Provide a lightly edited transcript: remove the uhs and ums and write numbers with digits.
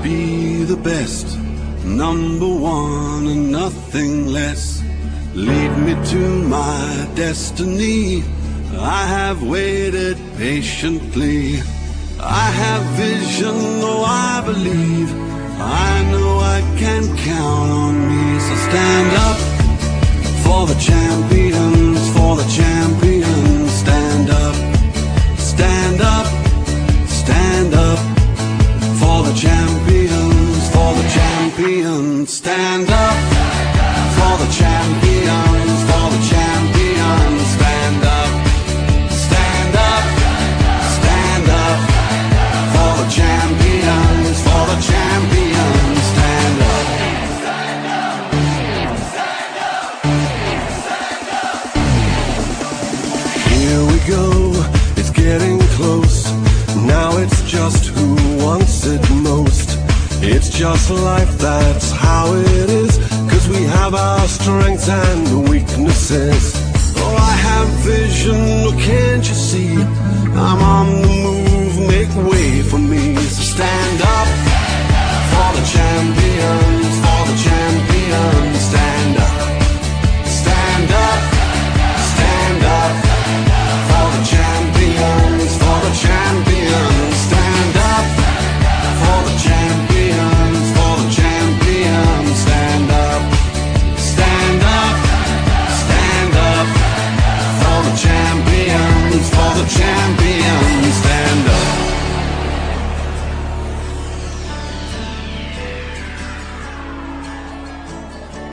be the best, number one and nothing less. Lead me to my destiny. I have waited patiently. I have vision, though I believe. I know I can count on me. So stand up for the champions, for the champions. Stand up, stand up, stand up for the champions, for the champions. Stand up for the champions, for the champions. Stand up, stand up, stand up for the champions, for the champions. Stand up. Here we go, it's getting close. Now it's just who wants it most. It's just life, that's how it is. 'Cause we have our strengths and weaknesses. Oh, I have vision, oh, can't you see? I'm on the move.